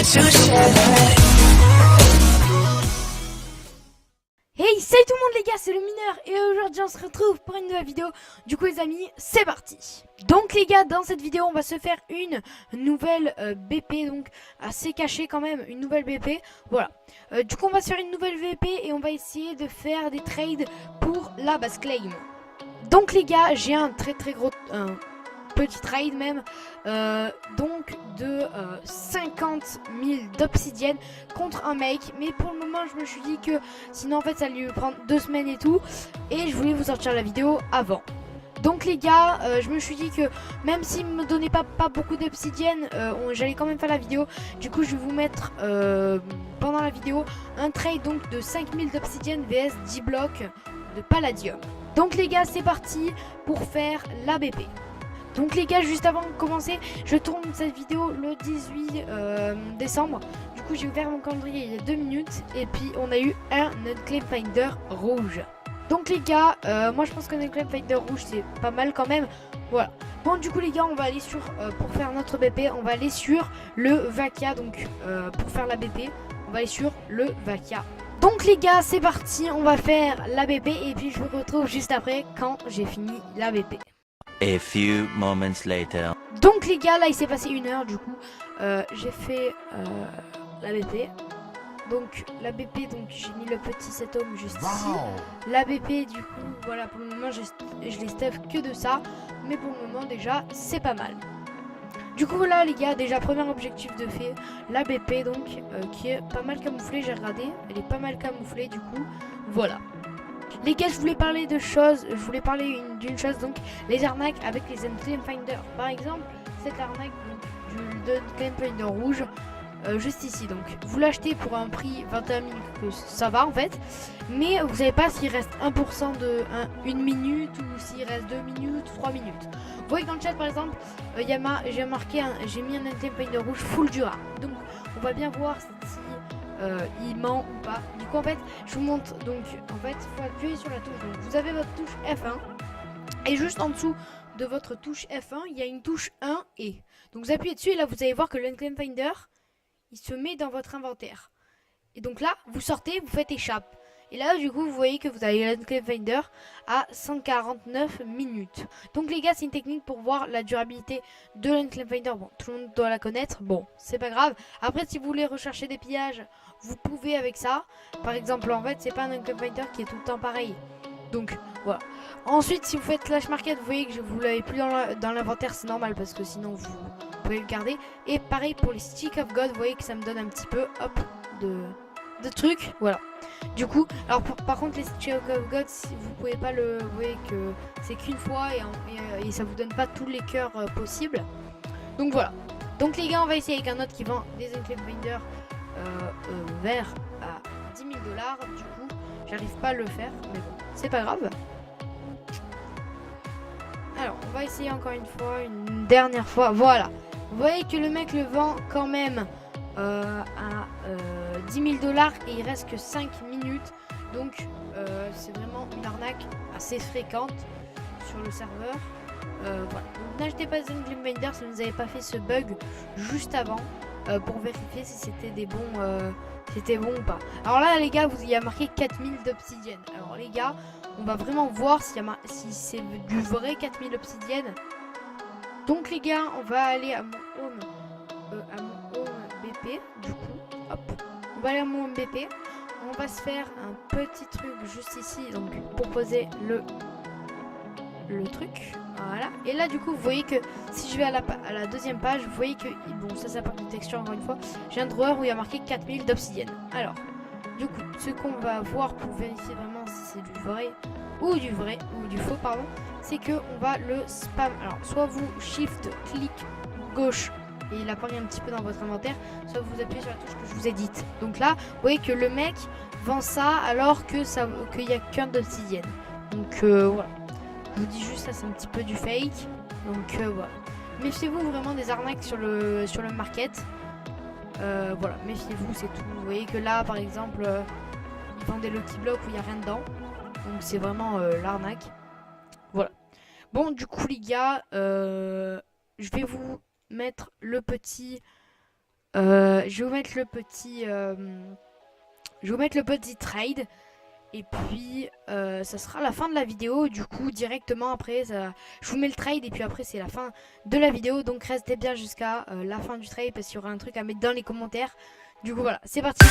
Hey, salut tout le monde les gars, c'est le mineur et aujourd'hui on se retrouve pour une nouvelle vidéo. Du coup les amis, c'est parti. Donc les gars, dans cette vidéo on va se faire une nouvelle BP, donc assez cachée quand même, une nouvelle BP. Voilà, du coup on va se faire une nouvelle VP et on va essayer de faire des trades pour la base claim. Donc les gars, j'ai un très gros... petit trade même, donc de 50 000 d'obsidienne contre un mec, mais pour le moment je me suis dit que sinon en fait ça allait lui prendre 2 semaines et tout, et je voulais vous sortir la vidéo avant. Donc les gars, je me suis dit que même s'il me donnait pas beaucoup d'obsidienne, j'allais quand même faire la vidéo. Du coup je vais vous mettre pendant la vidéo un trade donc de 5000 d'obsidienne vs 10 blocs de palladium. Donc les gars, c'est parti pour faire la BP. Donc les gars, juste avant de commencer, je tourne cette vidéo le 18 décembre. Du coup, j'ai ouvert mon calendrier il y a 2 minutes. Et puis, on a eu un Unclaim Finder rouge. Donc les gars, moi je pense qu'un Unclaim Finder rouge, c'est pas mal quand même. Voilà. Bon, du coup les gars, on va aller sur, pour faire notre BP, on va aller sur le Vakia. Donc, pour faire la BP, on va aller sur le Vakia. Donc les gars, c'est parti, on va faire la BP. Et puis, je vous retrouve juste après quand j'ai fini la BP. A few moments later. Donc les gars, là il s'est passé 1 heure, du coup j'ai fait la BP. Donc la BP, donc j'ai mis le petit set home juste ici. La BP, du coup voilà, pour le moment je les stuff que de ça, mais pour le moment déjà c'est pas mal. Du coup voilà les gars, déjà premier objectif de fait, la BP donc qui est pas mal camouflée, j'ai regardé, elle est pas mal camouflée, du coup voilà. Les gars, je voulais parler de choses, d'une chose, donc les arnaques avec les Unclaim Finder. Par exemple, cette arnaque du Unclaim Finder rouge, juste ici. Donc, vous l'achetez pour un prix 21 000, que ça va en fait, mais vous savez pas s'il reste 1% de 1 minute ou s'il reste 2 minutes, 3 minutes. Vous voyez dans le chat par exemple, j'ai mis un Unclaim Finder rouge full du rare. Donc, on va bien voir si il ment ou pas. Du coup en fait je vous montre, donc en fait il faut appuyer sur la touche, donc vous avez votre touche F1 et juste en dessous de votre touche F1 il y a une touche 1 et donc vous appuyez dessus et là vous allez voir que l'Unclaim Finder il se met dans votre inventaire et donc là vous sortez, vous faites échappe et là du coup vous voyez que vous avez l'Unclaim Finder à 149 minutes. Donc les gars, c'est une technique pour voir la durabilité de l'Unclaim Finder. Bon, tout le monde doit la connaître, bon c'est pas grave. Après si vous voulez rechercher des pillages, vous pouvez avec ça. Par exemple en fait c'est pas un Unclaim Finder qui est tout le temps pareil. Donc voilà. Ensuite si vous faites Clash Market, vous voyez que vous l'avez plus dans l'inventaire, c'est normal parce que sinon vous pouvez le garder. Et pareil pour les Stick of God, vous voyez que ça me donne un petit peu hop de trucs, voilà. Du coup, alors par contre les Stick of God, si vous pouvez pas le, vous voyez que c'est qu'une fois et ça vous donne pas tous les cœurs possibles. Donc voilà. Donc les gars, on va essayer avec un autre qui vend des Unclaim Finder vert à 10 000 $. Du coup, j'arrive pas à le faire, mais bon, c'est pas grave. Alors, on va essayer encore une fois, une dernière fois. Voilà. Vous voyez que le mec le vend quand même à 10 000 $ et il reste que 5 minutes. Donc, c'est vraiment une arnaque assez fréquente sur le serveur. Voilà. Donc, n'achetez pas Unclaim Finder si vous n'avez pas fait ce bug juste avant. Pour vérifier si c'était des bons c'était bon ou pas. Alors là les gars, il y a marqué 4000 d'obsidienne. Alors les gars, on va vraiment voir si c'est du vrai 4000 obsidienne. Donc les gars, on va aller à mon home BP. Du coup hop, on va aller à mon home BP. On va se faire un petit truc juste ici, donc pour poser le truc. Voilà. Et là du coup vous voyez que si je vais à la deuxième page, vous voyez que bon, ça part de texture encore une fois. J'ai un drawer où il y a marqué 4000 d'obsidienne. Alors du coup ce qu'on va voir pour vérifier vraiment si c'est du vrai ou du faux pardon, c'est que on va le spam. Alors soit vous shift clic gauche et il apparaît un petit peu dans votre inventaire, soit vous appuyez sur la touche que je vous ai dite. Donc là vous voyez que le mec vend ça alors que qu'il y a qu'un d'obsidienne. Donc voilà. Je vous dis juste, ça c'est un petit peu du fake. Donc voilà. Méfiez-vous vraiment des arnaques sur le market. Voilà, méfiez-vous, c'est tout. Vous voyez que là par exemple ils vendent des Lucky Blocks où il n'y a rien dedans. Donc c'est vraiment l'arnaque. Voilà. Bon du coup les gars, je vais vous mettre le petit Je vais vous mettre le petit trade. Et puis ça sera la fin de la vidéo. Du coup directement après je vous mets le trade. Et puis après c'est la fin de la vidéo. Donc restez bien jusqu'à la fin du trade, parce qu'il y aura un truc à mettre dans les commentaires. Du coup voilà, c'est parti.